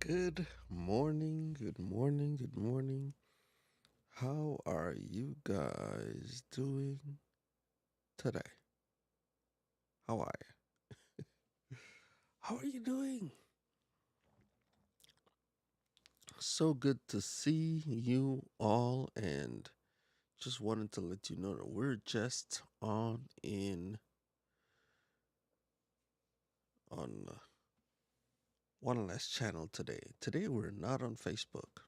Good morning, good morning, good morning. How are you guys doing today? How are you? How are you doing? So good to see you all, and just wanted to let you know that we're just on one less channel today. Today we're not on Facebook.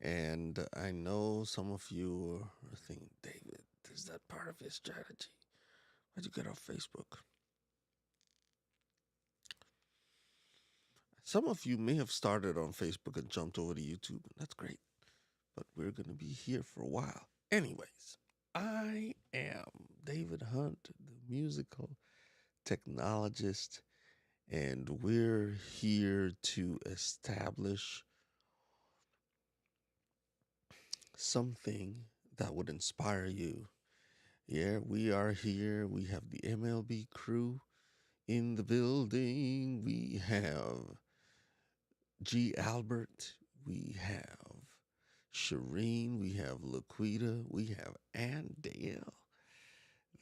And I know some of you are thinking, David, is that part of your strategy? Why'd you get off Facebook? Some of you may have started on Facebook and jumped over to YouTube, and that's great. But we're going to be here for a while. Anyways, I am David Hunt, the musical technologist, and we're here to establish something that would inspire you. Yeah, we are here. We have the MLB crew in the building. We have G. Albert. We have Shireen. We have Laquita. We have Ann Dale.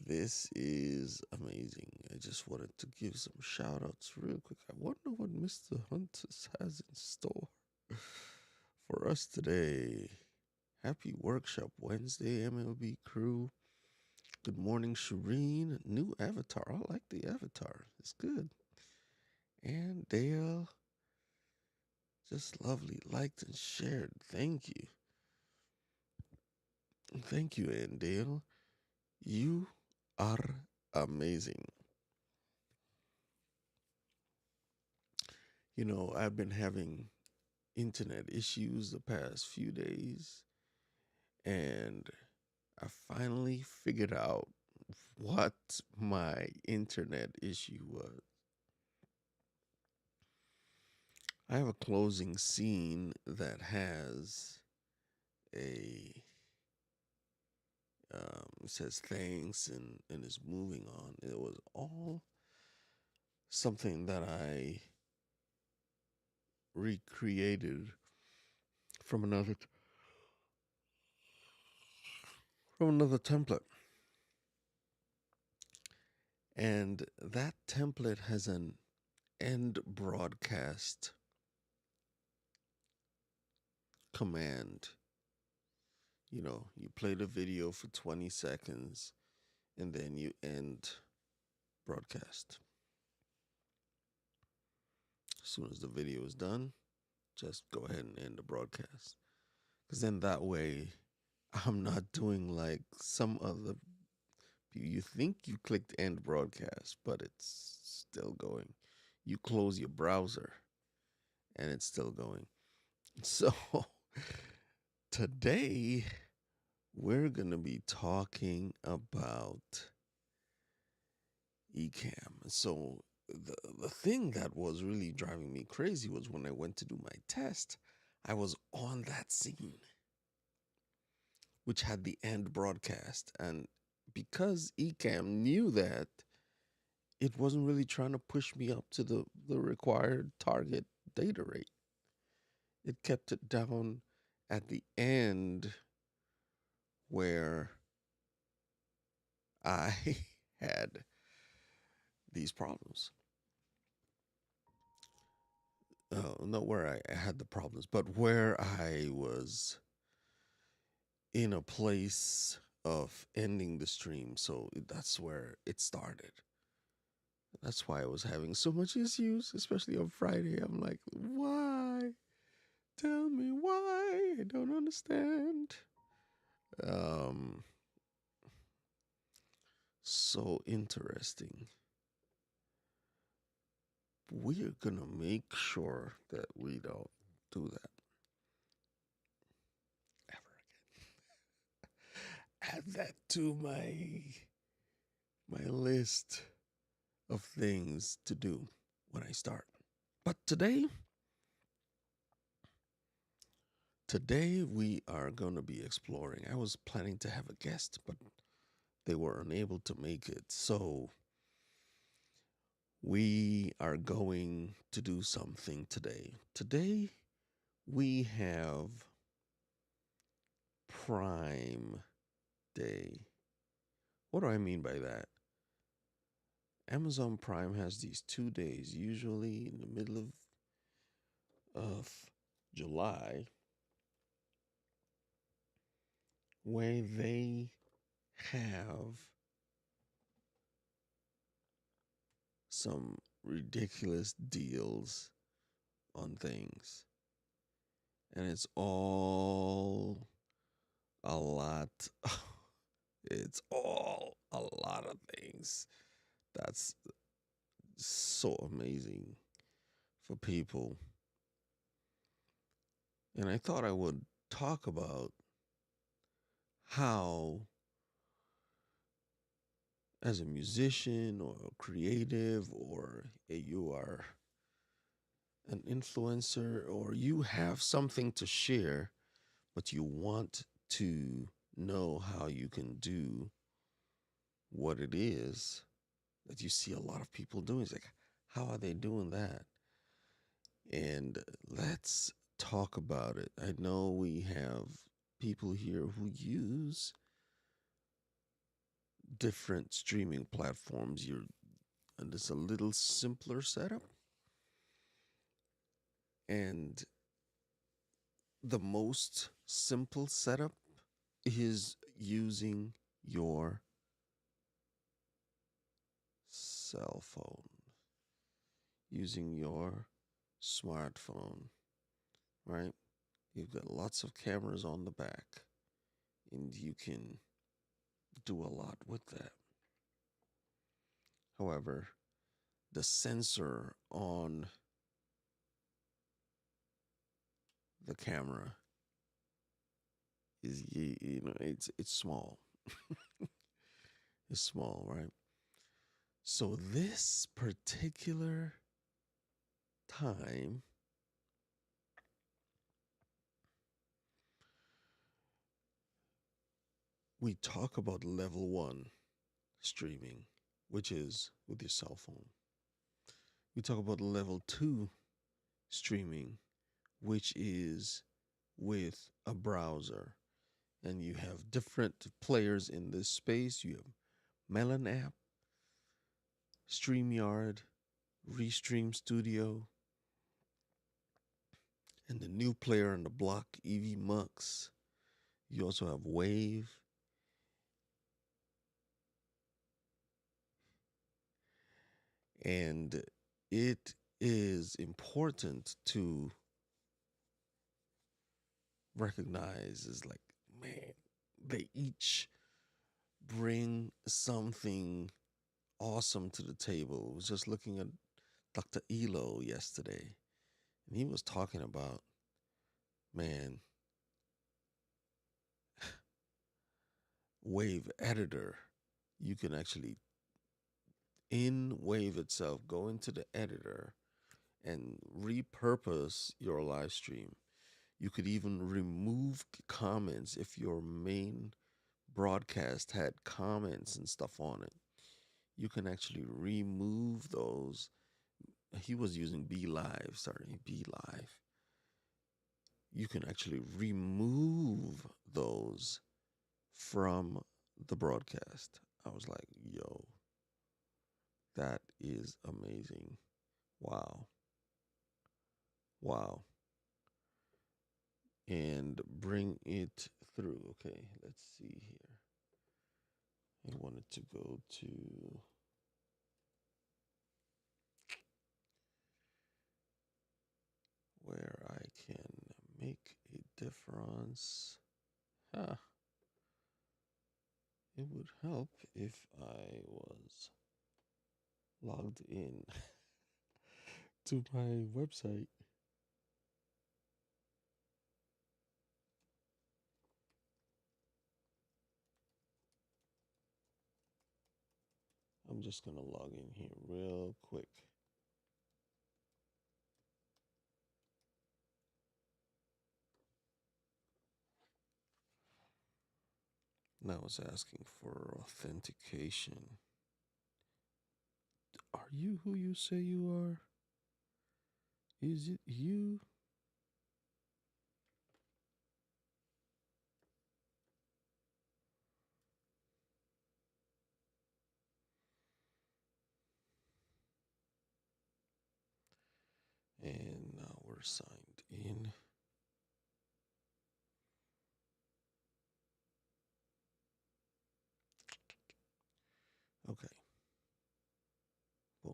This is amazing. I just wanted to give some shout outs real quick. I wonder what Mr. Hunte has in store for us today. Happy Workshop Wednesday, MLB crew. Good morning, Shireen. New avatar. I like the avatar. It's good. And Dale, just lovely. Liked and shared. Thank you. Thank you, Ann Dale. You are amazing. You know, I've been having internet issues the past few days, and I finally figured out what my internet issue was. I have a closing scene that has a it says thanks and is moving on. It was all something that I recreated from another template. And that template has an end broadcast command. You know, you play the video for 20 seconds and then you end broadcast. As soon as the video is done, just go ahead and end the broadcast. Because then that way, I'm not doing like some other. You think you clicked end broadcast, but it's still going. You close your browser and it's still going. So today we're going to be talking about Ecamm. So the thing that was really driving me crazy was when I went to do my test, I was on that scene, which had the end broadcast. And because Ecamm knew that, it wasn't really trying to push me up to the required target data rate. It kept it down at the end where I had these problems. Not where I had the problems, but where I was in a place of ending the stream. So that's where it started. That's why I was having so much issues, especially on Friday. I'm like, why? Tell me why. I don't understand. Um, so interesting. We're gonna make sure that we don't do that ever again. Add that to my list of things to do when I start. But today we are going to be exploring. I was planning to have a guest, but they were unable to make it. So We are going to do something today. Today, we have Prime Day. What do I mean by that? Amazon Prime has these 2 days, usually in the middle of July, where they have some ridiculous deals on things. And it's all a lot. It's all a lot of things. That's so amazing for people. And I thought I would talk about how, as a musician or a creative, or you are an influencer, or you have something to share, but you want to know how you can do what it is that you see a lot of people doing. It's like, how are they doing that? And let's talk about it. I know we have people here who use different streaming platforms. And it's a little simpler setup. And the most simple setup is using your cell phone, using your smartphone, right? You've got lots of cameras on the back, and you can do a lot with that. However, the sensor on the camera is, it's small. It's small, right? So this particular time, we talk about level one streaming, which is with your cell phone. We talk about level two streaming, which is with a browser. And you have different players in this space. You have Melon app, StreamYard, Restream Studio, and the new player on the block, EV Mux. You also have Wave. And it is important to recognize is like, man, they each bring something awesome to the table. I was just looking at Dr. Elo yesterday, and he was talking about, man, Wave Editor. You can actually, in Wave itself, go into the editor and repurpose your live stream. You could even remove comments if your main broadcast had comments and stuff on it. You can actually remove those. He was using Be Live, sorry, Be Live. You can actually remove those from the broadcast. I was like, yo, that is amazing. Wow. Wow. And bring it through. Okay, let's see here. I wanted to go to where I can make a difference. Huh. It would help if I was logged in to my website. I'm just going to log in here real quick. Now it's asking for authentication. Are you who you say you are? Is it you? And now we're signed in. Okay. Boom.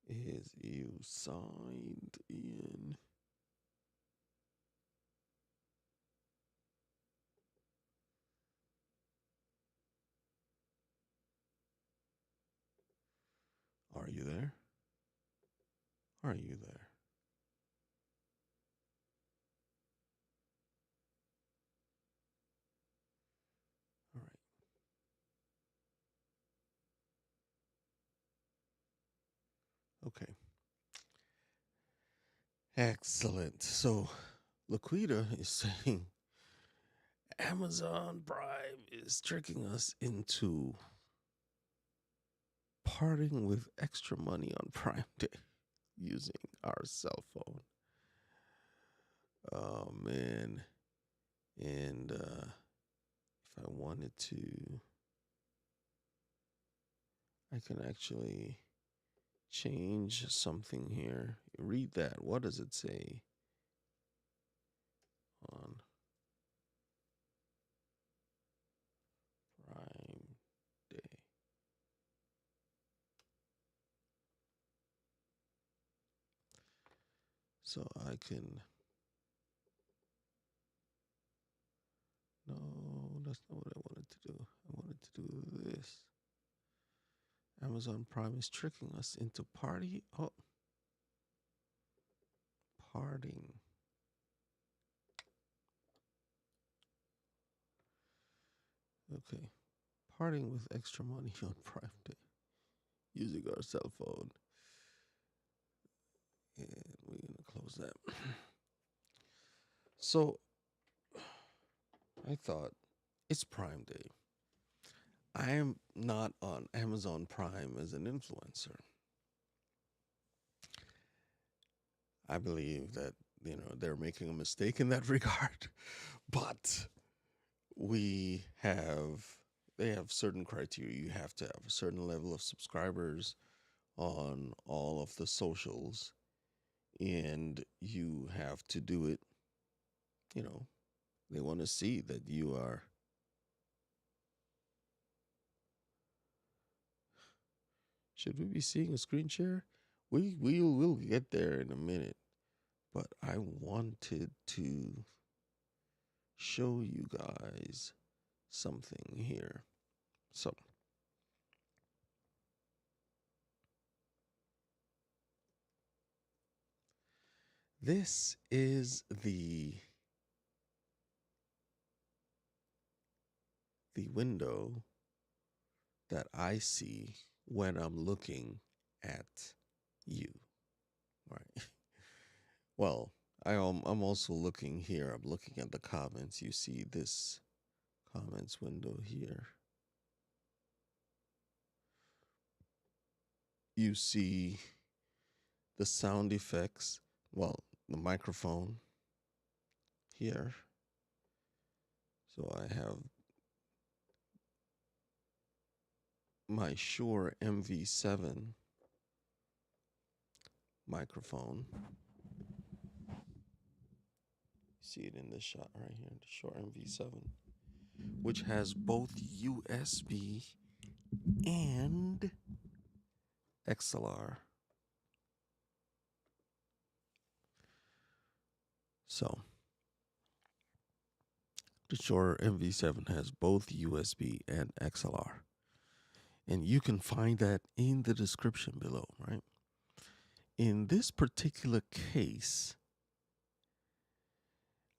Is you signed in? Are you there? Are you there? All right. Okay. Excellent. So Laquita is saying Amazon Prime is tricking us into parting with extra money on Prime Day using our cell phone. Oh man. And if I wanted to, I can actually change something here. Read that. What does it say on Prime Day? So I can. No, that's not what I wanted to do. I wanted to do this. Amazon Prime is tricking us into parting. Okay. Parting with extra money on Prime Day using our cell phone. And we're going to close that. So I thought it's Prime Day. I am not on Amazon Prime as an influencer. I believe that, they're making a mistake in that regard. But they have certain criteria. You have to have a certain level of subscribers on all of the socials, and you have to do it, you know, they want to see that you are. Should we be seeing a screen share? We'll get there in a minute, but I wanted to show you guys something here. So this is the window that I see when I'm looking at you. Right. Well, I'm also looking here. I'm looking at the comments. You see this comments window here. You see the sound effects. Well, the microphone here. So I have my Shure MV7 microphone. See it in this shot right here, the Shure MV7, which has both USB and XLR. So the Shure MV7 has both USB and XLR. And you can find that in the description below, right? In this particular case,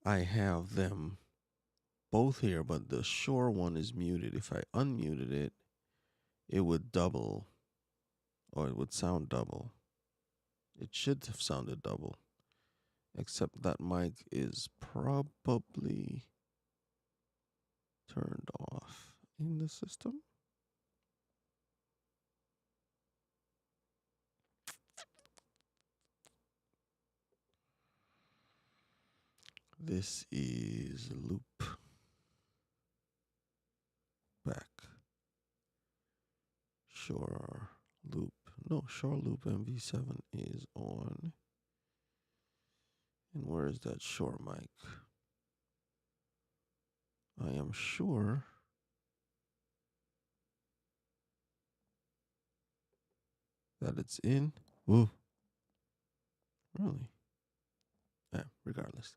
I have them both here, but the Shure one is muted. If I unmuted it, it would double, or it would sound double. It should have sounded double, except that mic is probably turned off in the system. This is loop back. Sure loop. No, Sure loop MV7 is on. And where is that Shure mic? I am sure that it's in. Ooh. Really? Yeah, regardless.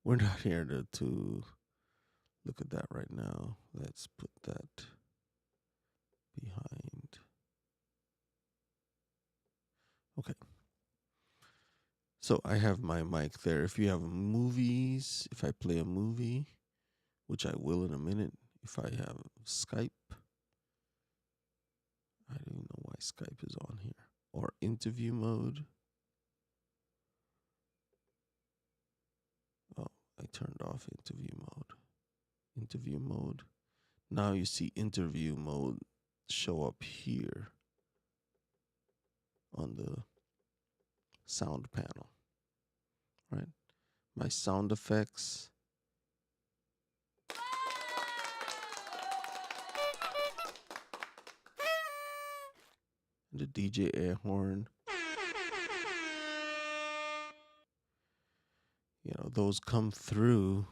We're not here to look at that right now. Let's put that behind. Okay. So I have my mic there. If you have movies, if I play a movie, which I will in a minute, if I have Skype, I don't even know why Skype is on here, or interview mode. Oh, I turned off interview mode. Interview mode. Now you see interview mode show up here on the sound panel, right? My sound effects. The DJ air horn. Those come through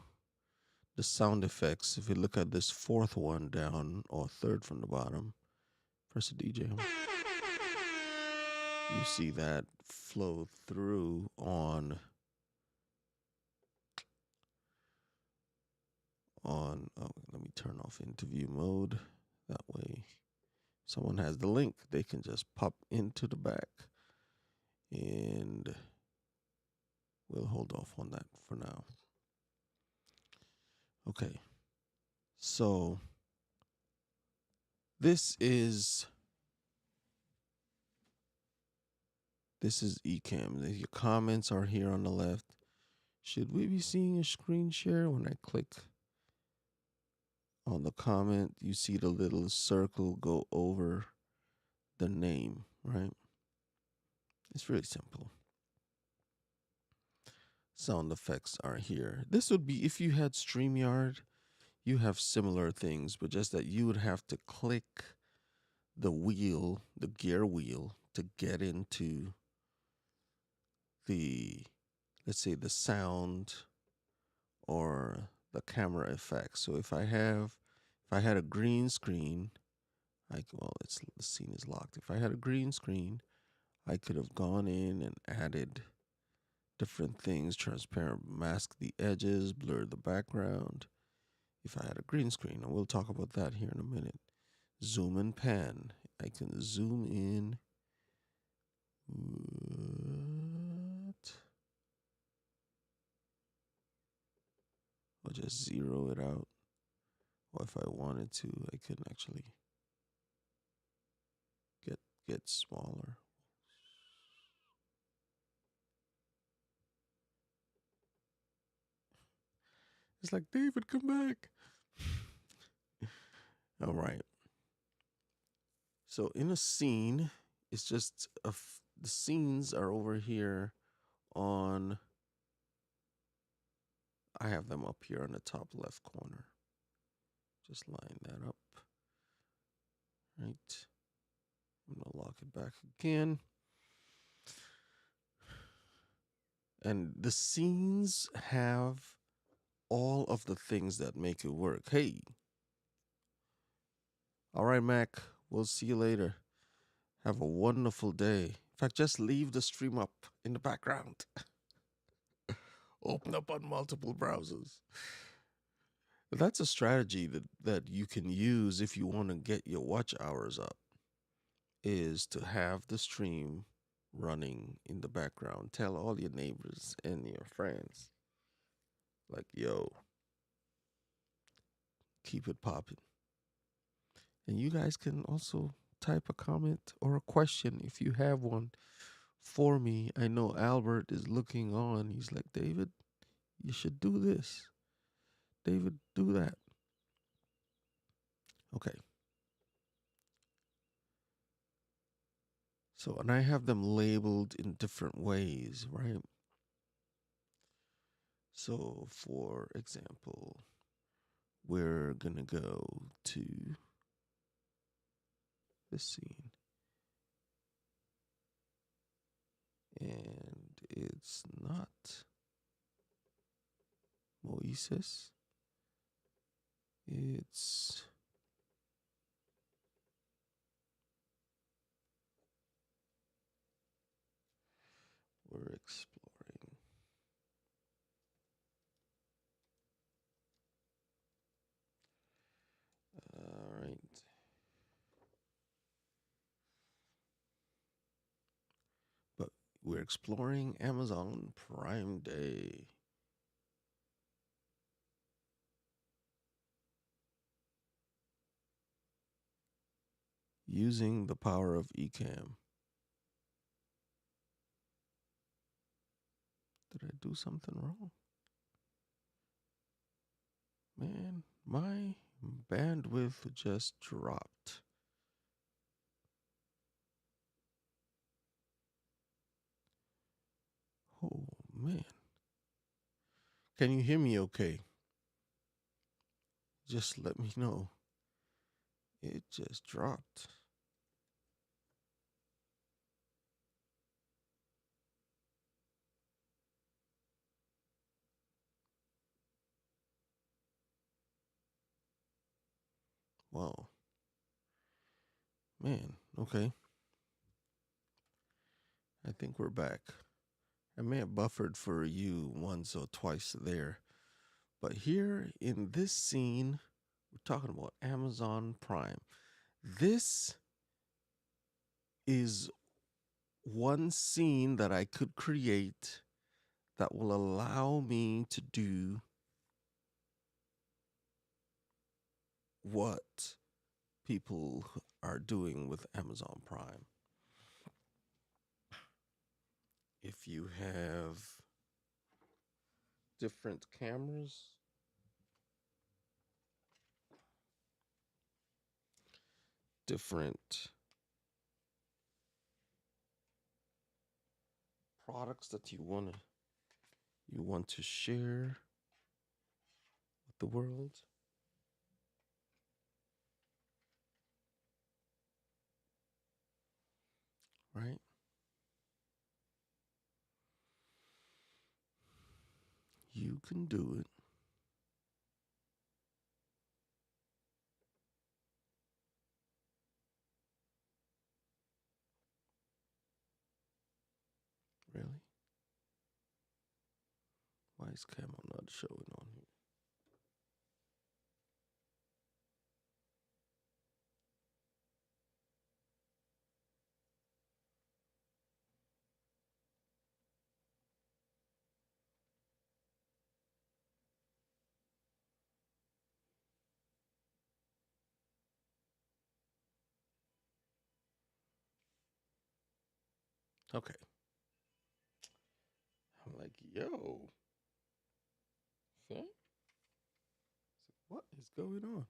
the sound effects. If you look at this fourth one down, or third from the bottom, press the DJ horn. You see that flow through on let me turn off interview mode. That way, someone has the link, they can just pop into the back, and we'll hold off on that for now. Okay. So this is Ecamm. Your comments are here on the left. Should we be seeing a screen share? When I click on the comment, you see the little circle go over the name, right? It's really simple. Sound effects are here. This would be, if you had StreamYard, you have similar things, but just that you would have to click the wheel, the gear wheel, to get into the, let's say, the sound or the camera effects. So if I had a green screen, the scene is locked. If I had a green screen, I could have gone in and added different things, transparent, mask the edges, blur the background. If I had a green screen, and we'll talk about that here in a minute. Zoom and pan. I can zoom in. What? Or just zero it out. Or if I wanted to, I can actually get smaller. It's like, David, come back. All right. So in a scene, it's just the scenes are over here on. I have them up here on the top left corner. Just line that up. Right. I'm going to lock it back again. And the scenes have all of the things that make it work. Hey. All right, Mac. We'll see you later. Have a wonderful day. In fact, just leave the stream up in the background. Open up on multiple browsers. That's a strategy that you can use if you want to get your watch hours up, is to have the stream running in the background. Tell all your neighbors and your friends, like, yo, keep it popping. And you guys can also type a comment or a question if you have one for me. I know Albert is looking on. He's like, David, you should do this. David, do that. Okay. So, and I have them labeled in different ways, right? So, for example, we're going to go to this scene. And it's not Moises. It's we're exploring. All right. But we're exploring Amazon Prime Day. Using the power of Ecamm. Did I do something wrong? Man, my bandwidth just dropped. Oh, man. Can you hear me okay? Just let me know. It just dropped. Wow. Man, okay. I think we're back. I may have buffered for you once or twice there. But here in this scene, we're talking about Amazon Prime. This is one scene that I could create that will allow me to do what people are doing with Amazon Prime. If you have different cameras, different products that you want to share with the world, right? You can do it. Really? Why is Camo not showing on here? Okay. I'm like, yo, okay. What is going on?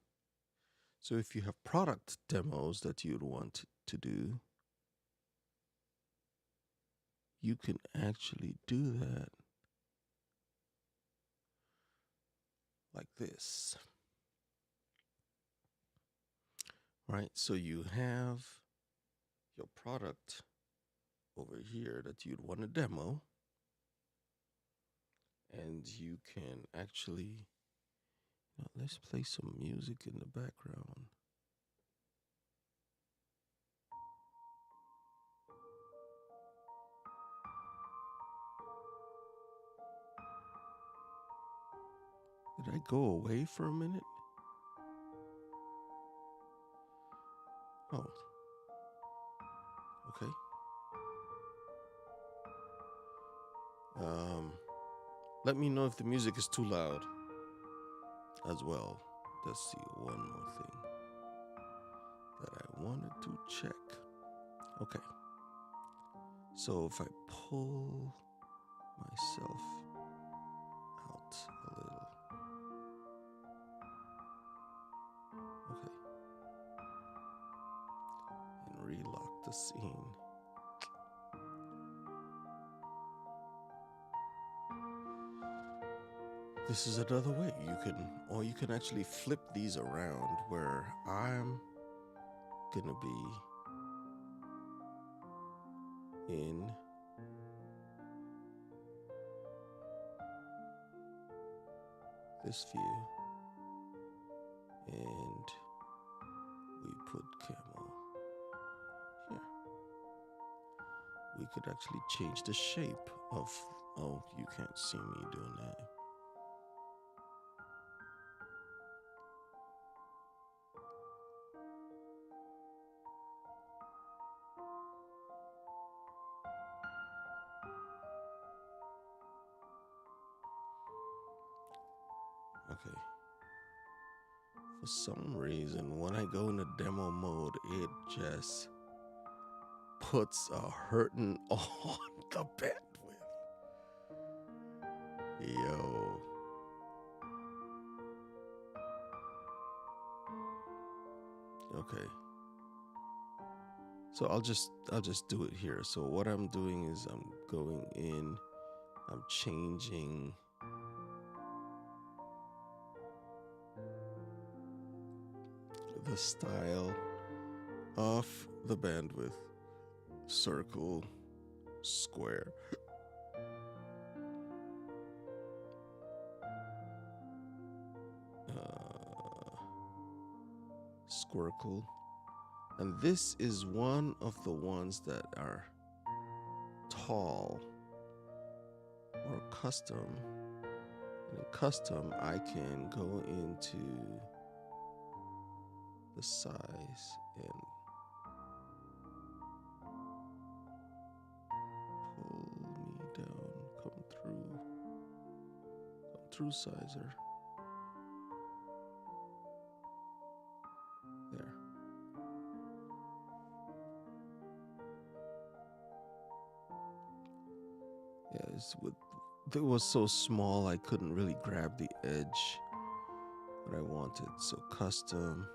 So if you have product demos that you'd want to do, you can actually do that like this. Right? So you have your product over here that you'd want to demo, and you can actually, let's play some music in the background. Did I go away for a minute? Oh, okay. Let me know if the music is too loud as well. Let's see, one more thing that I wanted to check. Okay. So if I pull myself out a little. Okay. the scene. This is another way you can actually flip these around where I'm gonna be in this view, and we put camo here. We could actually change the shape of, oh, you can't see me doing that. Okay. For some reason, when I go into demo mode, it just puts a hurting on the bandwidth. Yo. Okay. So I'll just do it here. So what I'm doing is I'm going in, I'm changing the style of the bandwidth. Circle, square. Squircle. And this is one of the ones that are tall or custom. And in custom, I can go into the size and pull me down, come through sizer. There. Yeah, it was so small I couldn't really grab the edge that I wanted. So custom.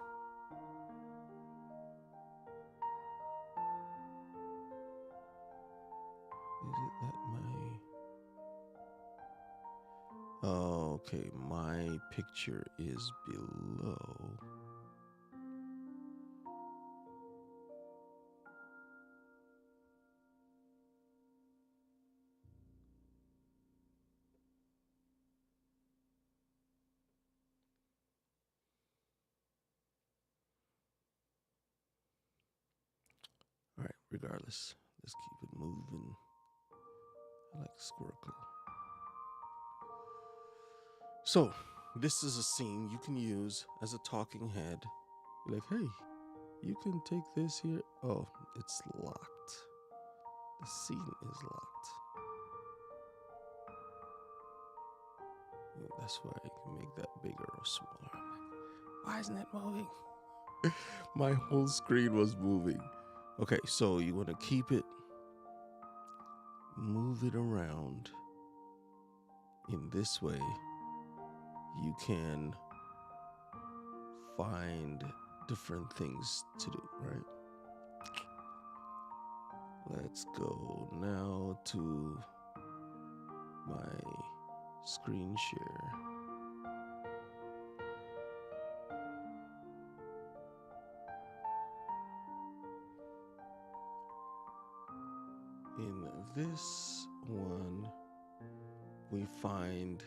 Is it that oh, okay, my picture is below. All right, regardless, let's keep it moving. I like Squircle. So, this is a scene you can use as a talking head. You're like, hey, you can take this here. Oh, it's locked. The scene is locked. Yeah, that's why I can make that bigger or smaller. I'm like, why isn't it moving? My whole screen was moving. Okay, so you want to keep it, move it around. In this way, you can find different things to do, right? Let's go now to my screen share. In this one, we find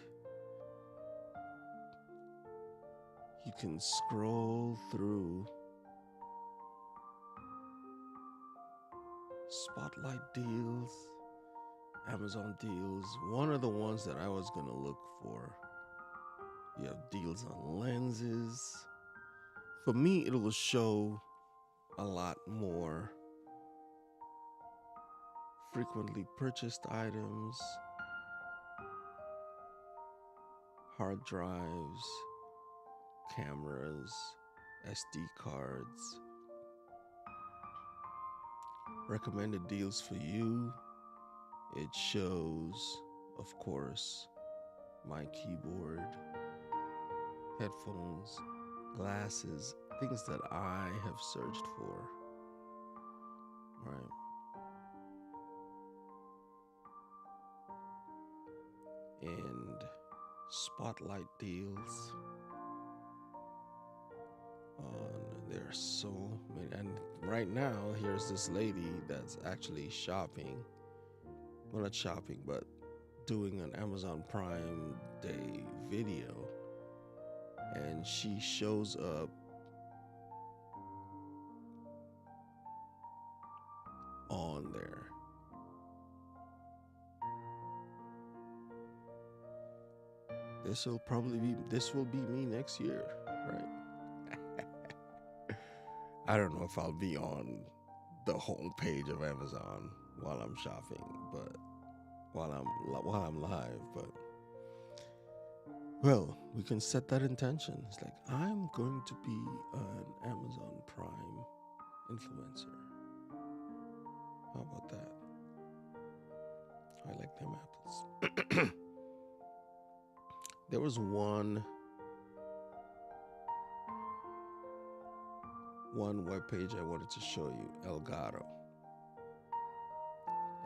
you can scroll through spotlight deals, Amazon deals. One of the ones that I was going to look for, you have deals on lenses. For me, it will show a lot more frequently purchased items, hard drives, cameras, SD cards, recommended deals for you. It shows, of course, my keyboard, headphones, glasses, things that I have searched for. right? And spotlight deals on, there are so many. And right now, here's this lady that's actually shopping. Well, not shopping, but doing an Amazon Prime Day video. And she shows up on there. This will be me next year, right? I don't know if I'll be on the whole page of Amazon while I'm shopping, but while I'm live, but well, we can set that intention. It's like, I'm going to be an Amazon Prime influencer. How about that? I like them apples. There was one webpage I wanted to show you,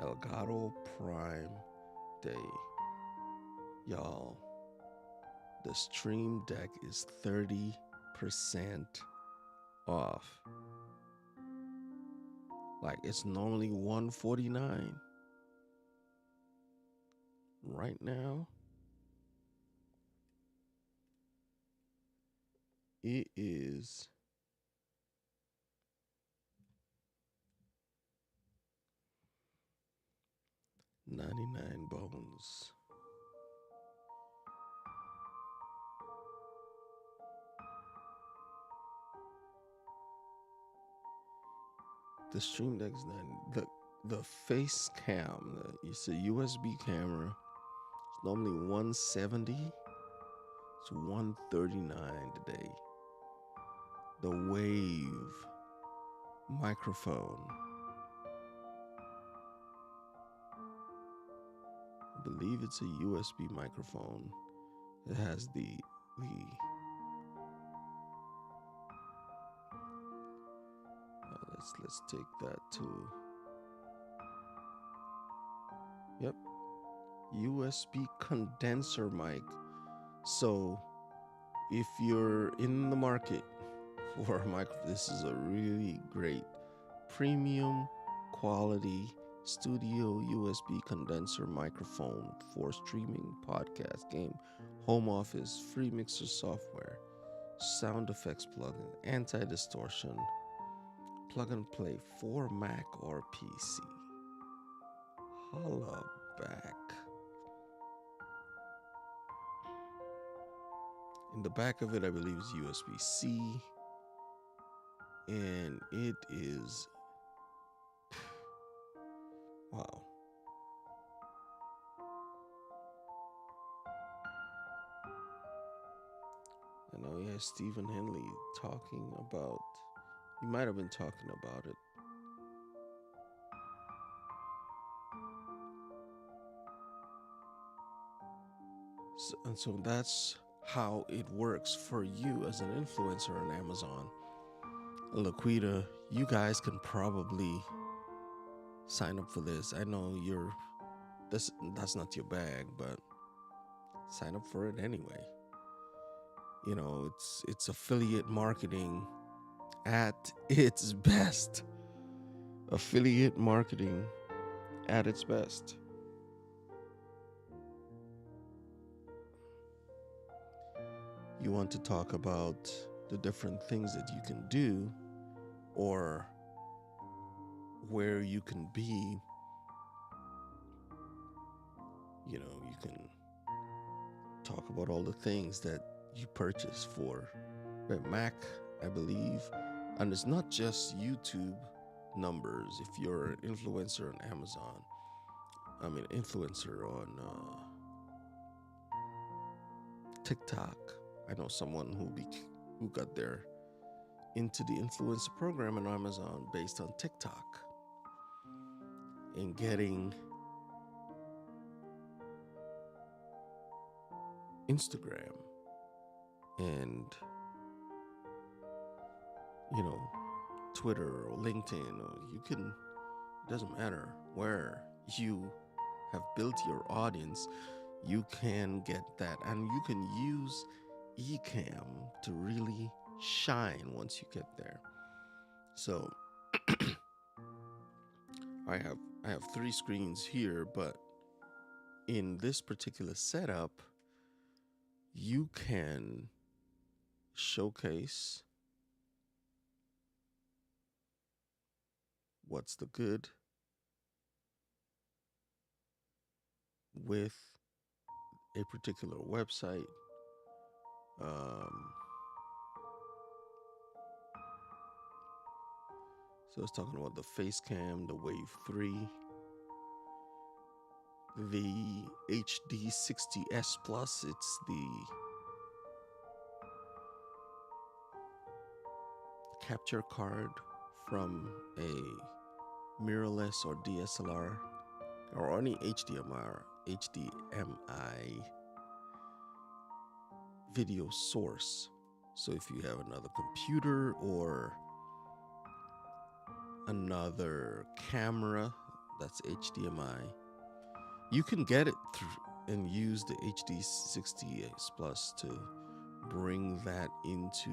Elgato Prime Day. Y'all, the Stream Deck is 30% off. Like, it's normally $149. Right now, it is $99. The Stream Deck's the face cam. It's a USB camera. It's normally $170. It's $139 today. The Wave microphone. I believe it's a USB microphone. It has the let's take that too. Yep. USB condenser mic. So if you're in the market for a mic, this is a really great premium quality studio USB condenser microphone for streaming, podcast, game, home office, free mixer software, sound effects plugin, anti-distortion, plug and play for Mac or PC. Holla back. In the back of it, I believe is USB-C, and it is, wow. I know, yeah, Stephen Henley talking about, he might have been talking about it. So that's how it works for you as an influencer on Amazon. Laquita, you guys can probably sign up for this. I know that's not your bag, but sign up for it anyway. You know, it's affiliate marketing at its best. Affiliate marketing at its best. You want to talk about the different things that you can do or where you can be. You know, you can talk about all the things that you purchase for Mac, I believe. And it's not just YouTube numbers. If you're an influencer on Amazon, influencer on TikTok. I know someone who got there into the influencer program on Amazon based on TikTok and getting Instagram and, you know, Twitter or LinkedIn, or you can It doesn't matter where you have built your audience, you can get that. And you can use Ecamm to really shine once you get there. So I have three screens here, but in this particular setup, you can showcase what's the good with a particular website. So it's talking about the face cam, the Wave 3, the HD60S Plus. It's the capture card from a mirrorless or DSLR or any HDMI video source. So if you have another computer or another camera that's HDMI, you can get it through and use the HD60S Plus to bring that into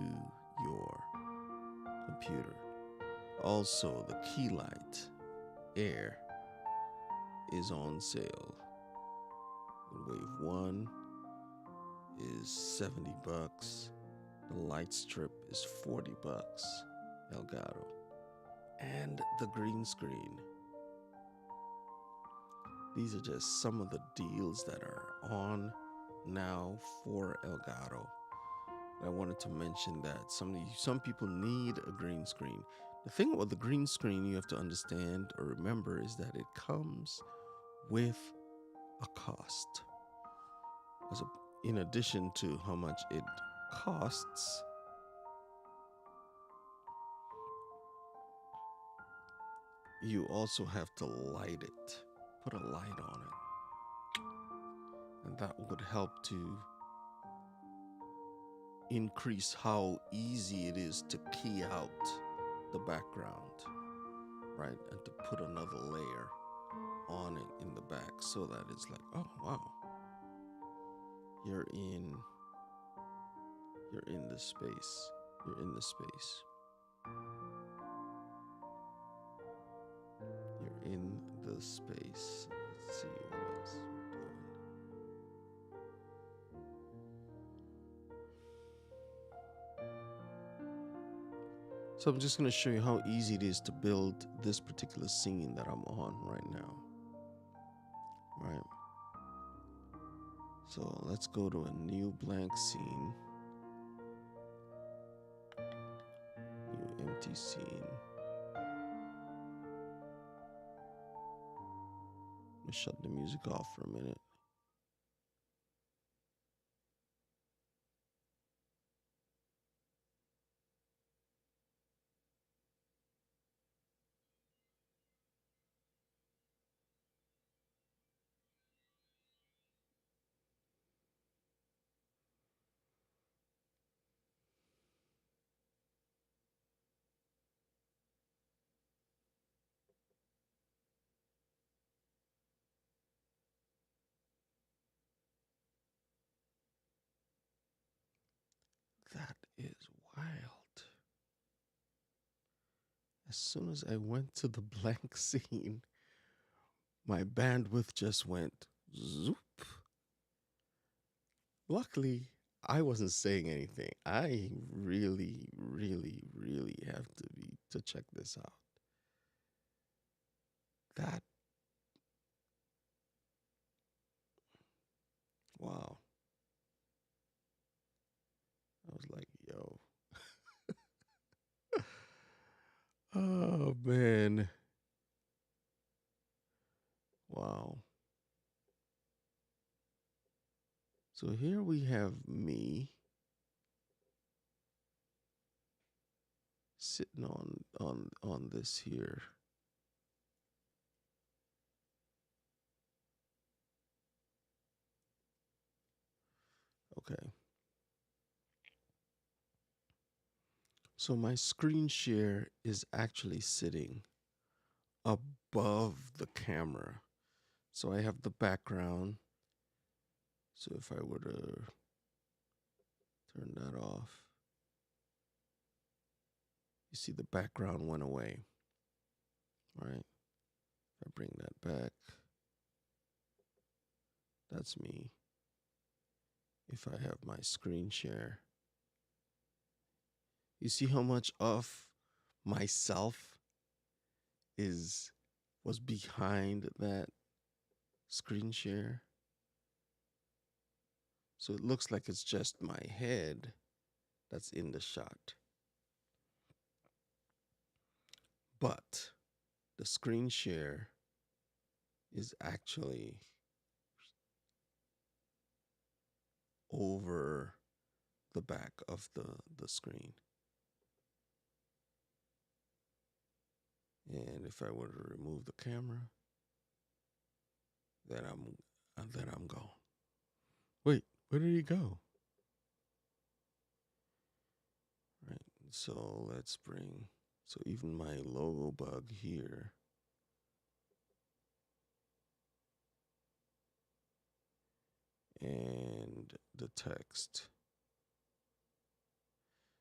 your computer. Also, the key light Air is on sale. The Wave 1 is $70. The light strip is $40. Elgato. And the green screen. These are just some of the deals that are on now for Elgato. I wanted to mention that some people need a green screen. The thing about the green screen you have to understand or remember is that it comes with a cost. In addition to how much it costs, you also have to light it, put a light on it. And that would help to increase how easy it is to key out the background, right? And to put another layer on it in the back so that it's like, oh wow, you're in the space. You're in the space. You're in the space. Let's see what else we're doing. So I'm just going to show you how easy it is to build this particular scene that I'm on right now. Right. So let's go to a new blank scene. New empty scene. Let me shut the music off for a minute. That is wild. As soon as I went to the blank scene, my bandwidth just went zoop. Luckily, I wasn't saying anything. I really, really, really have to check this out. That, wow. I was like, yo. Oh, man. Wow. So here we have me sitting on this here. Okay. So my screen share is actually sitting above the camera. So I have the background. So if I were to turn that off, you see the background went away, right? If I bring that back, that's me. If I have my screen share, you see how much of myself was behind that screen share. So it looks like it's just my head that's in the shot. But the screen share is actually over the back of the screen. And if I were to remove the camera, then I'm gone. Wait, where did he go? Right. So let's bring, so even my logo bug here, and the text.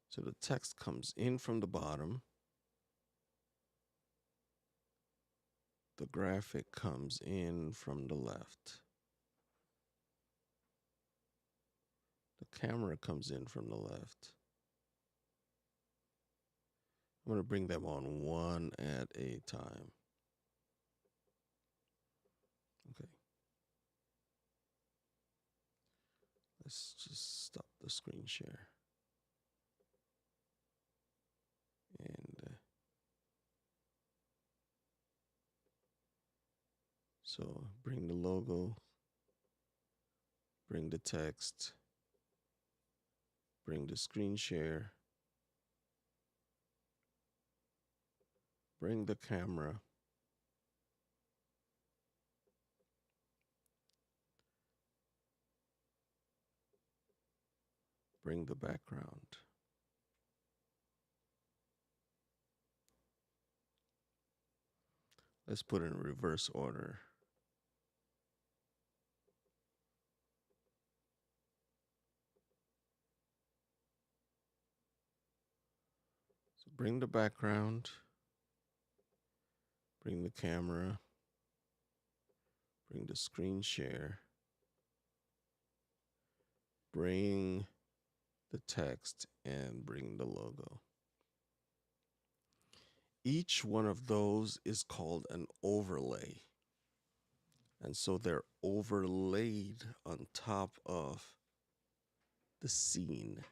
So the text comes in from the bottom. The graphic comes in from the left. The camera comes in from the left. I'm going to bring them on one at a time. Okay. Let's just stop the screen share. And so bring the logo, bring the text, bring the screen share, bring the camera, bring the background. Let's put it in reverse order. So bring the background, bring the camera, bring the screen share, bring the text, and bring the logo. Each one of those is called an overlay. And so they're overlaid on top of the scene.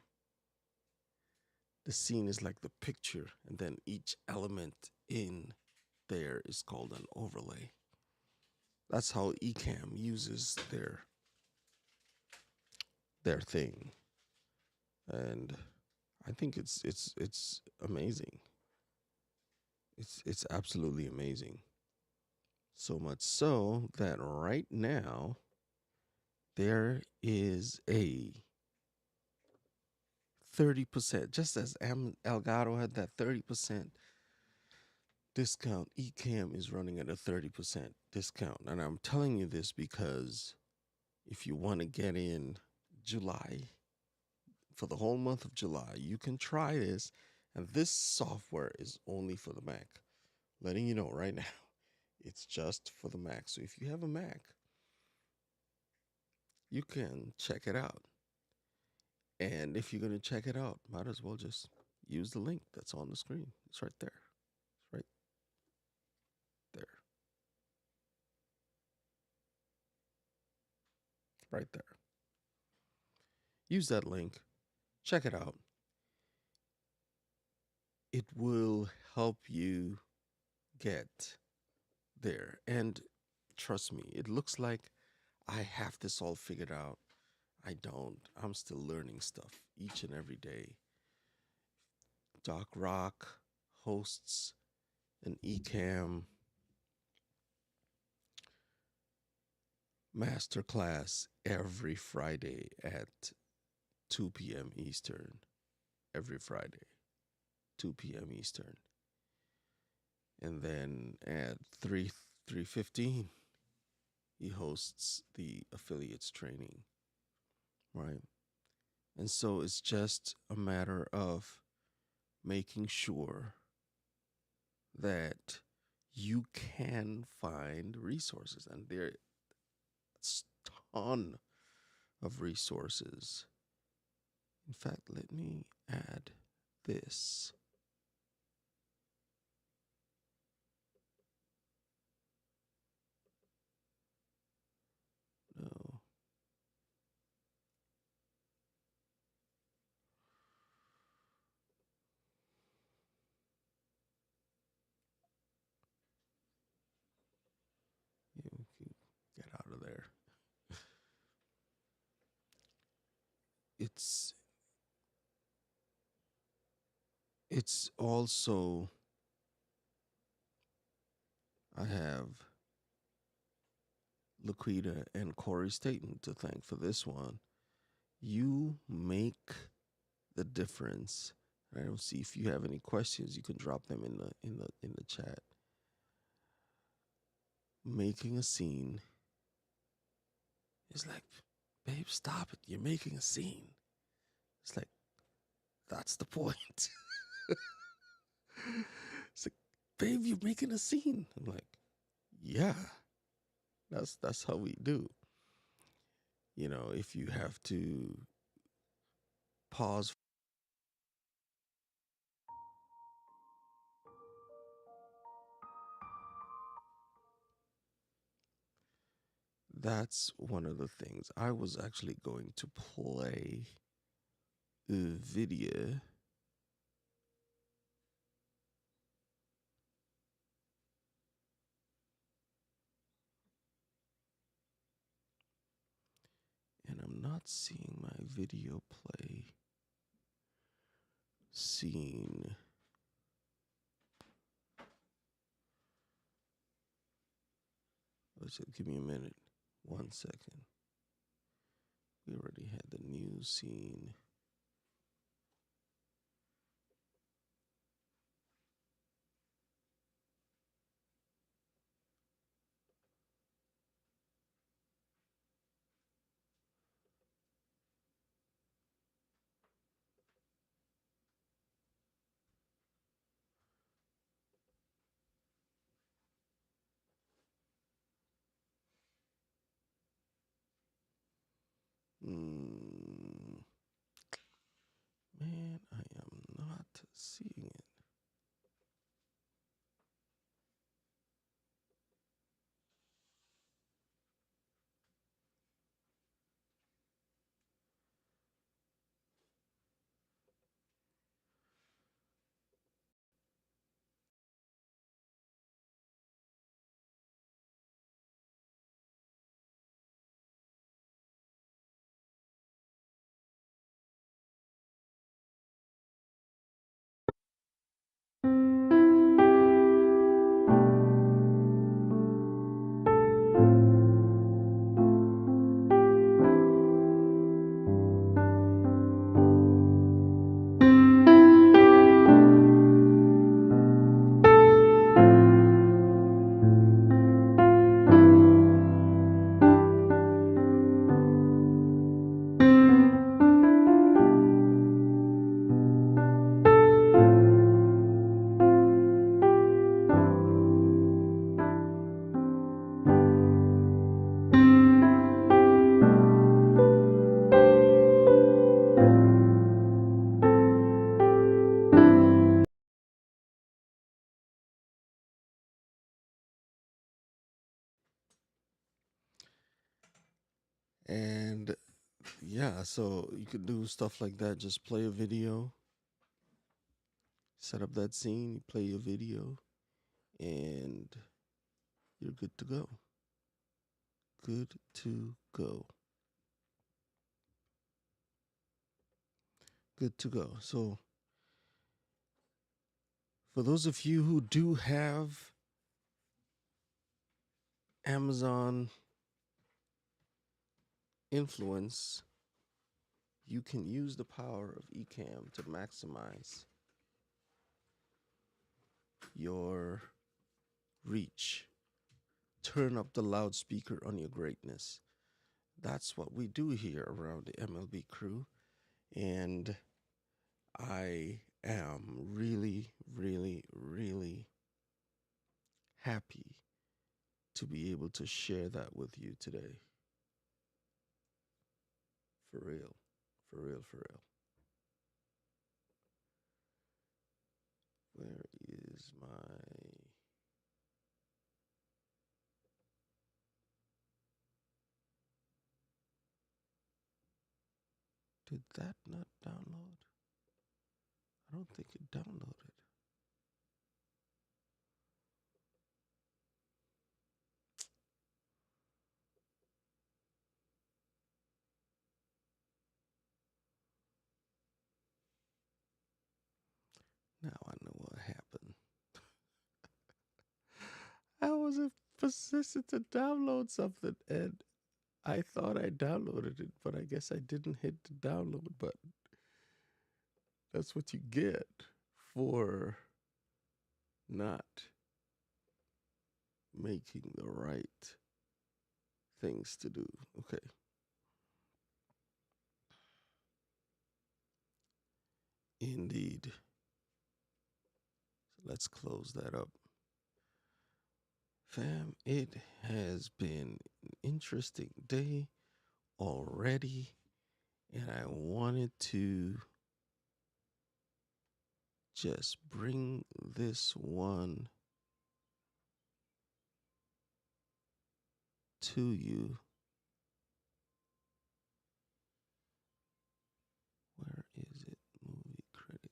The scene is like the picture, and then each element in there is called an overlay. That's how Ecamm uses their thing. And I think it's amazing. It's absolutely amazing. So much so that right now there is a 30%, just as Elgato had that 30% discount, Ecamm is running at a 30% discount. And I'm telling you this because if you want to get in July, for the whole month of July, you can try this. And this software is only for the Mac. Letting you know right now, it's just for the Mac. So if you have a Mac, you can check it out. And if you're going to check it out, might as well just use the link that's on the screen. It's right there. It's right there. Right there. Use that link. Check it out. It will help you get there. And trust me, it looks like I have this all figured out. I don't. I'm still learning stuff each and every day. Doc Rock hosts an Ecamm masterclass every Friday at 2 p.m. Eastern. Every Friday, 2 p.m. Eastern. And then at 3:15, he hosts the affiliates training, right? And so it's just a matter of making sure that you can find resources, and there's a ton of resources. In fact, let me add this. No. You can get out of there. It's also, I have Laquita and Corey Staten to thank for this one. You make the difference. I don't see if you have any questions. You can drop them in the chat. Making a scene is like, babe, stop it. You're making a scene. It's like, that's the point. It's like, babe, you're making a scene. I'm like, yeah, that's how we do. You know, if you have to pause, that's one of the things. I was actually going to play a video. And I'm not seeing my video play scene. Let's give me a minute. 1 second. We already had the new scene. Man, I am not seeing it. And yeah, so you could do stuff like that. Just play a video, set up that scene, play a video, and you're good to go. Good to go. Good to go. So, for those of you who do have Amazon influence, you can use the power of Ecamm to maximize your reach. Turn up the loudspeaker on your greatness. That's what we do here around the MLB crew. And I am really, really, really happy to be able to share that with you today. For real, for real, for real. Where is my... Did that not download? I don't think it downloaded. Now I know what happened. I was persistent to download something, and I thought I downloaded it, but I guess I didn't hit the download button. That's what you get for not making the right things to do. Okay. Indeed. Let's close that up. Fam, it has been an interesting day already, and I wanted to just bring this one to you. Where is it? Movie critic.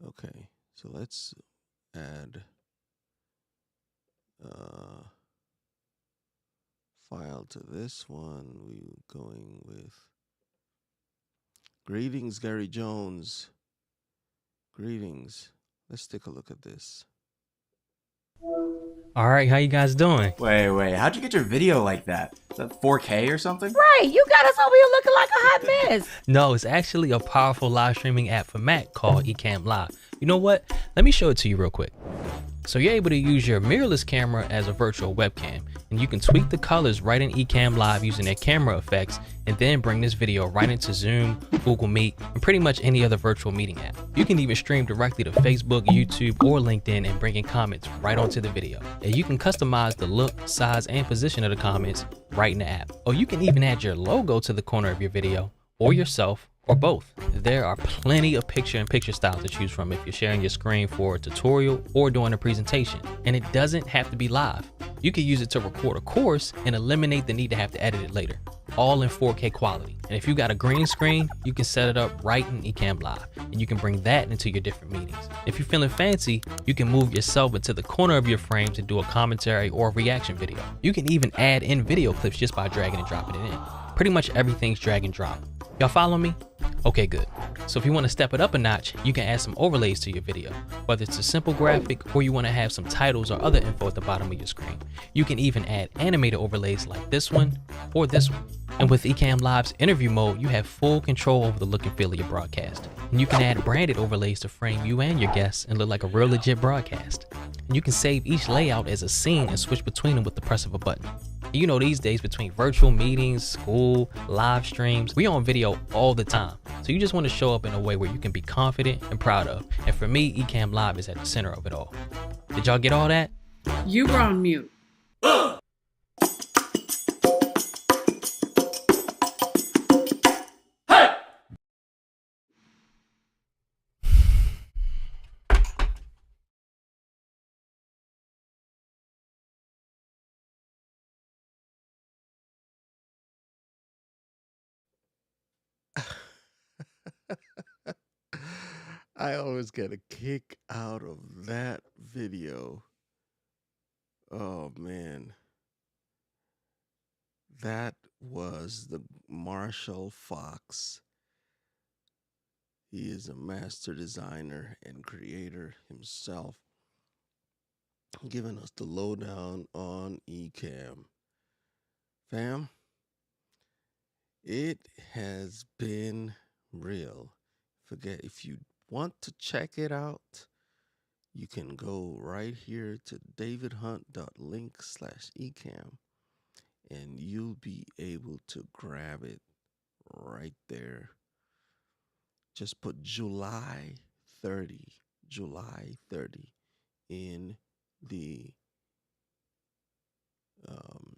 Okay, so let's add file to this one. We're going with greetings, Gary Jones. Greetings. Let's take a look at this. All right, how you guys doing? Wait, how'd you get your video like that? Is that 4K or something? Right, you got us over here looking like a hot mess. No, it's actually a powerful live streaming app for Mac called Ecamm Live. You know what? Let me show it to you real quick. So you're able to use your mirrorless camera as a virtual webcam, and you can tweak the colors right in Ecamm Live using their camera effects, and then bring this video right into Zoom, Google Meet, and pretty much any other virtual meeting app. You can even stream directly to Facebook, YouTube, or LinkedIn and bring in comments right onto the video. And you can customize the look, size, and position of the comments right in the app. Or you can even add your logo to the corner of your video, or yourself, or both. There are plenty of picture-in-picture styles to choose from if you're sharing your screen for a tutorial or doing a presentation. And it doesn't have to be live. You can use it to record a course and eliminate the need to have to edit it later, all in 4K quality. And if you got a green screen, you can set it up right in Ecamm Live, and you can bring that into your different meetings. If you're feeling fancy, you can move yourself into the corner of your frame to do a commentary or a reaction video. You can even add in video clips just by dragging and dropping it in. Pretty much everything's drag and drop. Y'all follow me? Okay, good. So if you want to step it up a notch, you can add some overlays to your video, whether it's a simple graphic or you want to have some titles or other info at the bottom of your screen. You can even add animated overlays like this one or this one. And with Ecamm Live's interview mode, you have full control over the look and feel of your broadcast. And you can add branded overlays to frame you and your guests and look like a real legit broadcast. And you can save each layout as a scene and switch between them with the press of a button. You know, these days between virtual meetings, school, live streams, we on video all the time. So you just want to show up in a way where you can be confident and proud of. And for me, Ecamm Live is at the center of it all. Did y'all get all that? You were on mute. I always get a kick out of that video. Oh man. That was the Marshall Fox. He is a master designer and creator himself, giving us the lowdown on Ecamm. Fam, It has been real. Forget if you want to check it out, you can go right here to davidhunt.link/ecamm and you'll be able to grab it right there. Just put July 30, July 30 in um,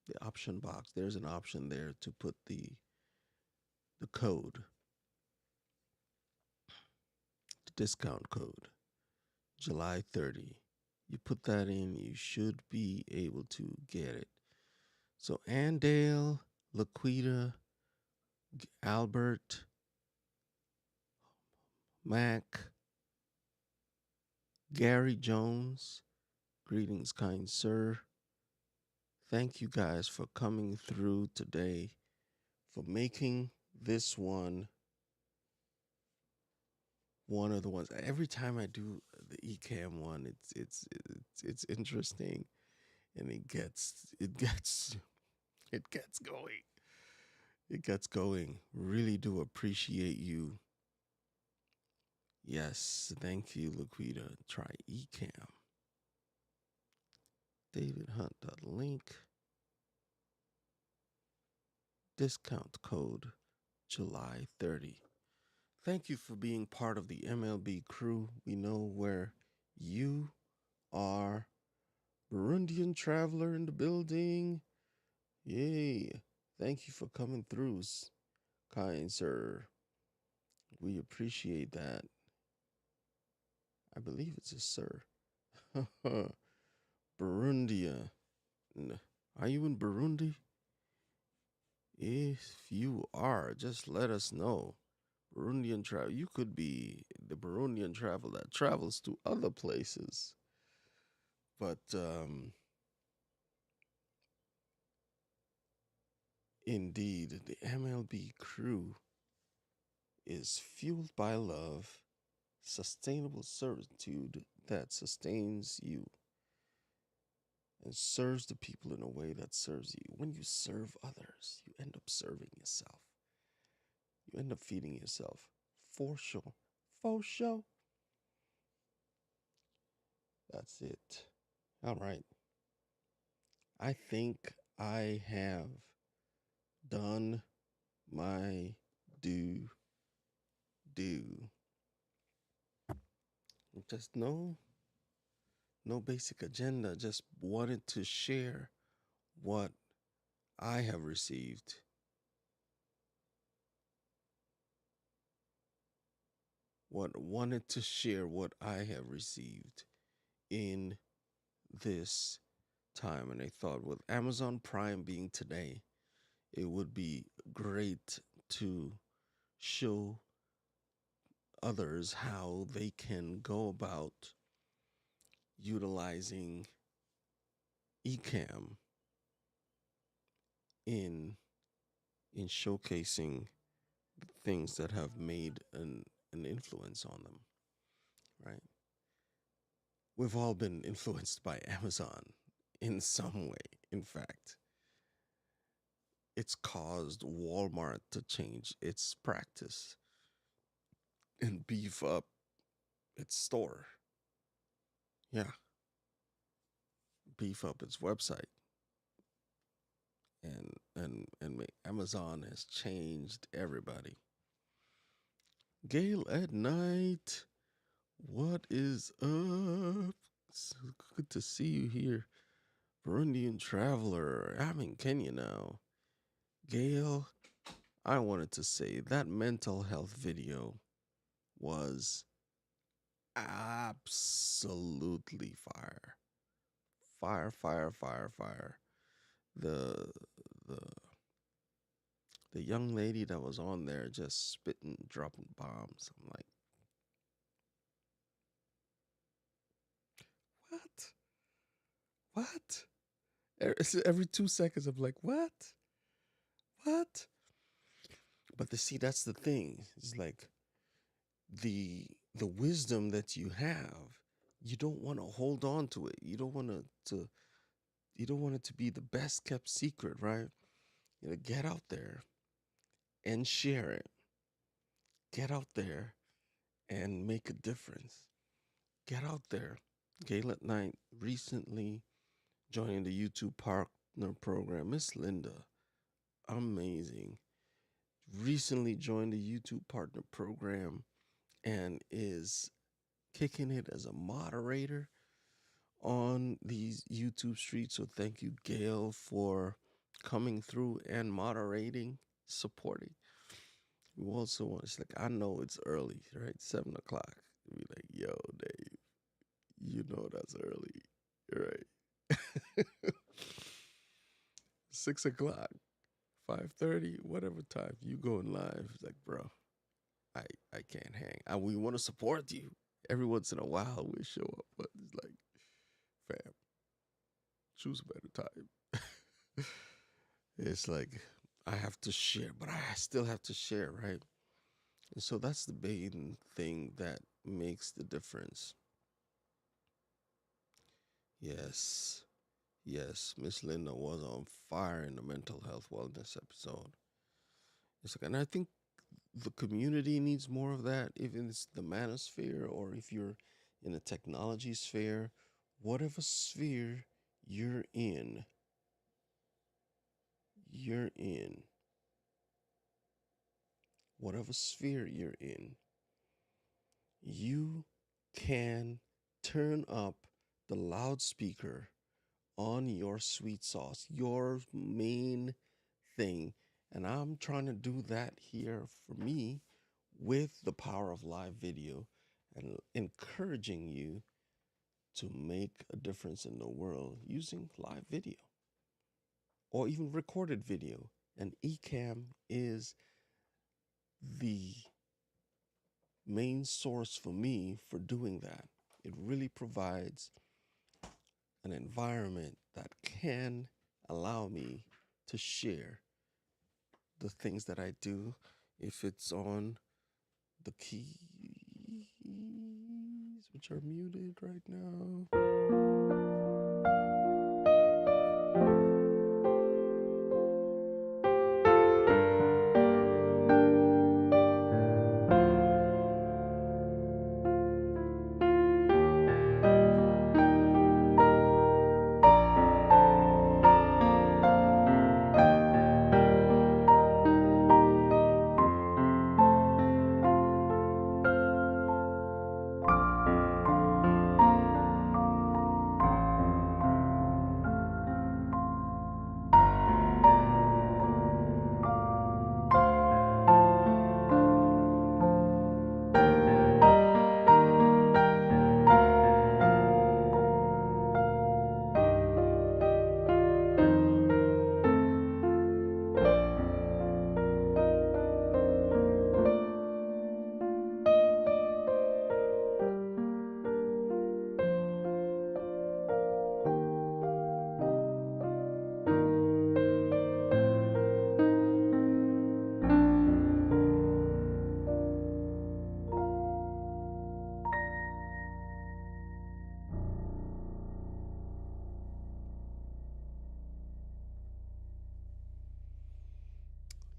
the option box. There's an option there to put the code, the discount code, July 30. You put that in, you should be able to get it. So Andale, Laquita, Albert, Mac, Gary Jones, greetings, kind sir. Thank you guys for coming through today, for making this one of the ones. Every time I do the Ecamm one, it's interesting, and it gets it gets going. It gets going. Really do appreciate you. Yes, thank you, Laquita. Try Ecamm. DavidHunt.link. Discount code July 30. Thank you for being part of the MLB crew. We know where you are. Burundian traveler in the building. Yay. Thank you for coming through, kind sir. We appreciate that. I believe it's a sir. Burundia. Are you in Burundi? If you are, just let us know. Burundian travel. You could be the Burundian travel that travels to other places. But indeed, the MLB crew is fueled by love, sustainable servitude that sustains you and serves the people in a way that serves you. When you serve others, you end up serving yourself. You end up feeding yourself. For sure. For sure. That's it. All right. I think I have done my due. Just no basic agenda. Just wanted to share what I have received. Wanted to share what I have received in this time. And I thought with Amazon Prime being today, it would be great to show others how they can go about utilizing Ecamm in showcasing things that have made an influence on them, right? We've all been influenced by Amazon in some way. In fact, it's caused Walmart to change its practice and beef up its store. Yeah, beef up its website. And Amazon has changed everybody. Gail at night, what is up? So good to see you here. Burundian traveler, I'm in Kenya now. Gail, I wanted to say that mental health video was absolutely fire. Fire, fire, fire, fire. The the the young lady that was on there just spitting, dropping bombs. I'm like, what? What? Every 2 seconds, I'm like, what? What? But see, that's the thing. It's like the wisdom that you have, you don't want to hold on to it. You don't want to you don't want it to be the best kept secret, right? Get out there and share it. Get out there and make a difference. Get out there. Gayla Knight recently joining the YouTube partner program. Miss Linda, amazing. Recently joined the YouTube partner program and is kicking it as a moderator on these YouTube streets. So thank you, Gail, for coming through and moderating, supporting. We also want, it's like, I know it's early, right? 7 o'clock. Be like, yo, Dave, you know that's early, right? 6 o'clock, 5:30, whatever time you going live. It's like, bro, I can't hang. We want to support you. Every once in a while we show up, but it's like, fam, choose a better time. It's like I have to share, but I still have to share, right? And so that's the main thing that makes the difference. Yes. Yes, Miss Linda was on fire in the mental health wellness episode. It's like, and I think the community needs more of that, even it's the manosphere or if you're in a technology sphere, whatever sphere you're in, you're in. Whatever sphere you're in, you can turn up the loudspeaker on your sweet sauce, your main thing. And I'm trying to do that here for me with the power of live video and encouraging you to make a difference in the world using live video or even recorded video. And Ecamm is the main source for me for doing that. It really provides an environment that can allow me to share the things that I do. If it's on the keys, which are muted right now.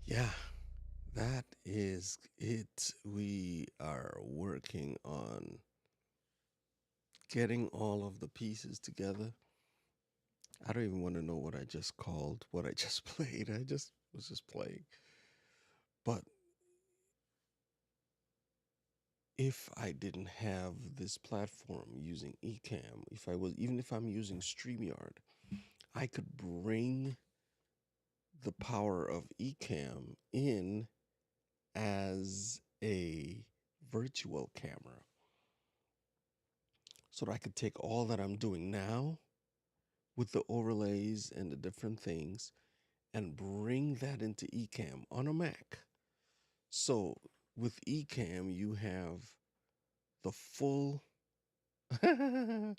Yeah, that is it. We are working on getting all of the pieces together. I don't even want to know what I just called, what I just played. I just was just playing. But if I didn't have this platform using Ecamm, even if I'm using StreamYard, I could bring the power of Ecamm in as a virtual camera so that I could take all that I'm doing now with the overlays and the different things and bring that into Ecamm on a Mac. So with Ecamm, you have the full the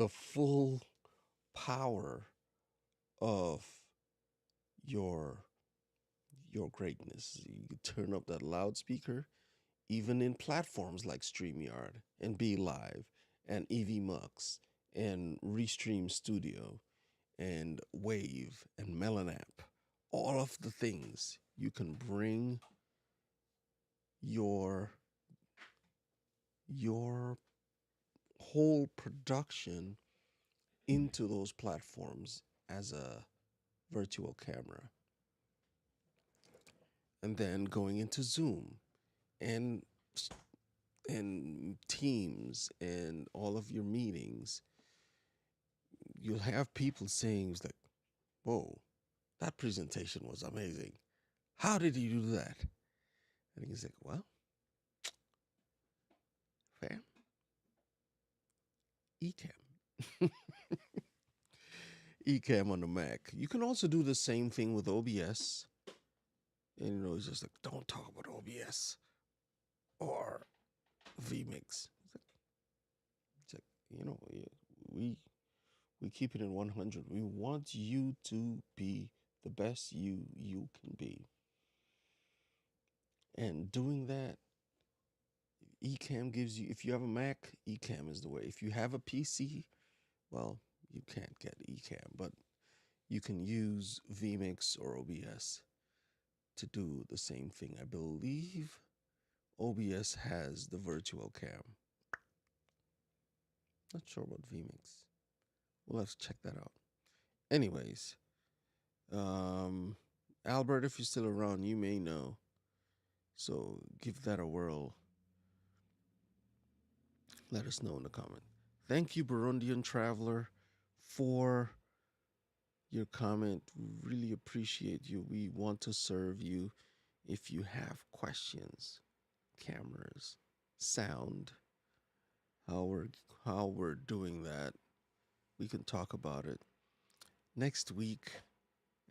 full power of your greatness. You can turn up that loudspeaker even in platforms like StreamYard and Be Live and EVMux and Restream Studio and Wave and Melon app. all of the things you can bring your whole production into those platforms as a virtual camera, and then going into Zoom and Teams and all of your meetings, you'll have people saying, it's like, whoa, that presentation was amazing. How did you do that? And he's like, well, fam, Ecamm. Ecamm on the Mac. You can also do the same thing with OBS. And, it's just like, don't talk about OBS or vMix. It's like, we keep it in 100. We want you to be the best you can be. And doing that, Ecamm gives you, if you have a Mac, Ecamm is the way. If you have a PC, well, you can't get Ecamm, but you can use vMix or OBS to do the same thing. I believe OBS has the virtual cam. Not sure about vMix. We'll have to check that out. Anyways, Albert, if you're still around, you may know. So give that a whirl. Let us know in the comment. Thank you, Burundian Traveler, for your comment. We really appreciate you. We want to serve you. If you have questions, cameras, sound, how we're doing that, we can talk about it. Next week,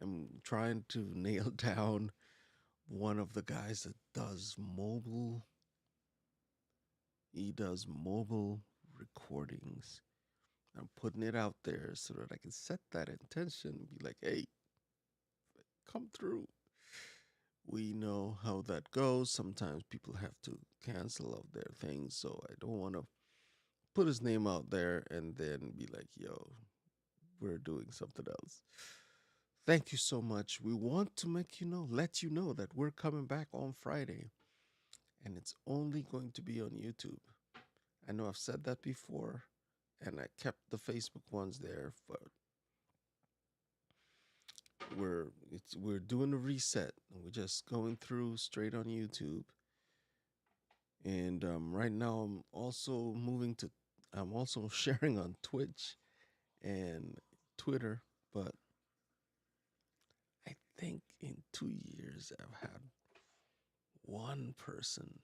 I'm trying to nail down one of the guys that does mobile. He does mobile recordings. I'm putting it out there so that I can set that intention and be like, hey, come through. We know how that goes. Sometimes people have to cancel out their things, so I don't want to put his name out there and then be like, yo, we're doing something else. Thank you so much. We want to let you know that we're coming back on Friday, and it's only going to be on YouTube. I know I've said that before, and I kept the Facebook ones there, but we're doing a reset. We're just going through straight on YouTube. And right now I'm also sharing on Twitch and Twitter, but I think in 2 years I've had one person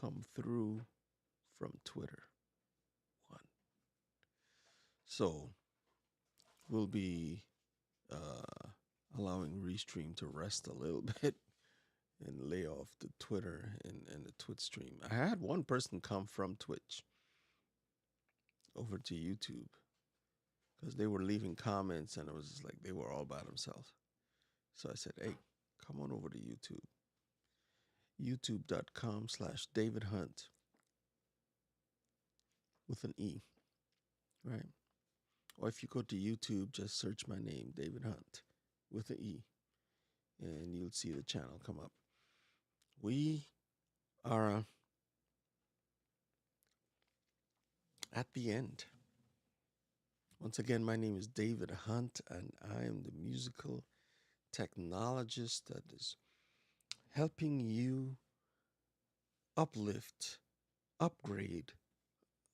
come through from Twitter. One. So we'll be allowing Restream to rest a little bit and lay off the Twitter and the Twitch stream. I had one person come from Twitch over to YouTube because they were leaving comments and it was just like they were all by themselves. So I said, hey, come on over to YouTube. YouTube.com/David Hunt with an E, right? Or if you go to YouTube, just search my name, David Hunt, with an E, and you'll see the channel come up. We are at the end. Once again, my name is David Hunt, and I am the musical technologist that is helping you uplift, upgrade,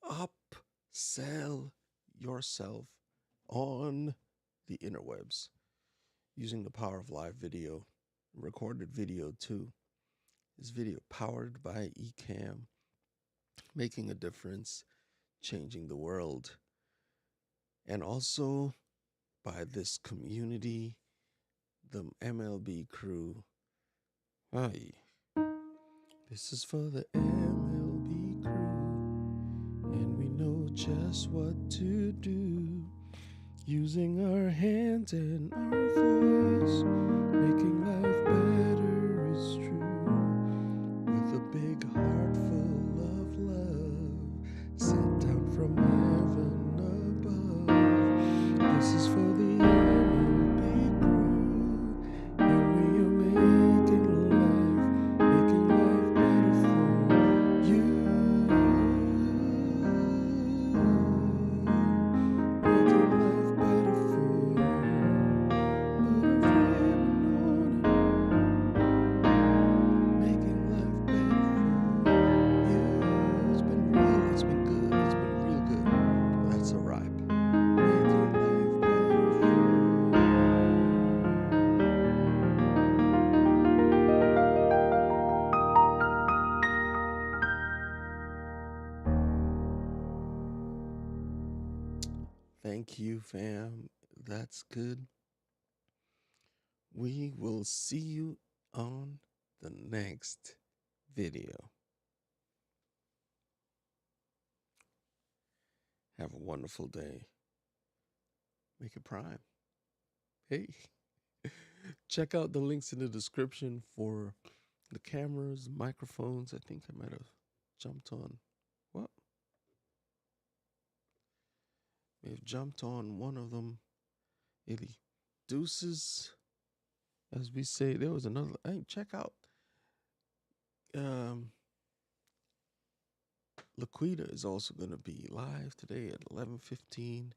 upsell yourself on the interwebs using the power of live video, recorded video too. This video powered by Ecamm, making a difference, changing the world, and also by this community, the MLB crew. Hi, this is for the MLB crew, and we know just what to do, using our hands and our voice, making life better is true, with a big heart full of love, sent down from heaven above. This is for the MLB crew. fam. That's good. We will see you on the next video. Have a wonderful day. Make it prime. Hey, check out the links in the description for the cameras, microphones. I think I might have jumped on. What? May have jumped on one of them. Illy. Deuces. As we say, there was another. Hey, check out. Laquita is also going to be live today at 11:15.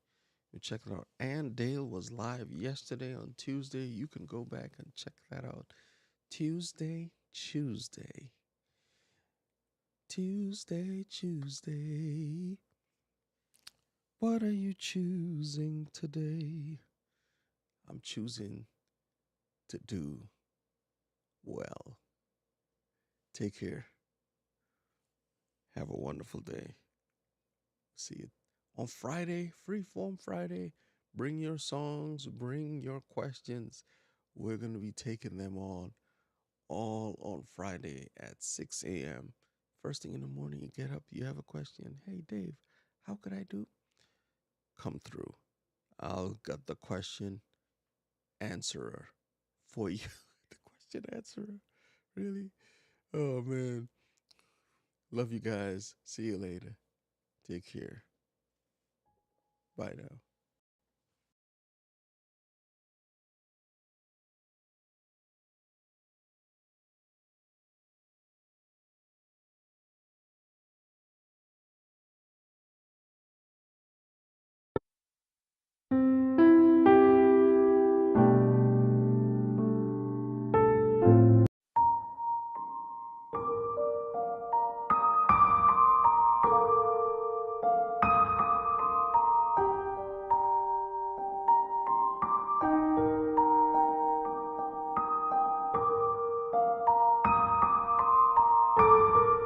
You check it out. And Dale was live yesterday on Tuesday. You can go back and check that out. Tuesday. What are you choosing today? I'm choosing to do well. Take care. Have a wonderful day. See you on Friday, Freeform Friday. Bring your songs, bring your questions. We're going to be taking them on all on Friday at 6 a.m. First thing in the morning, you get up, you have a question. Hey, Dave, how could I do? Come through. I'll get the question answerer for you. The question answerer. Really? Oh, man. Love you guys. See you later. Take care. Bye now.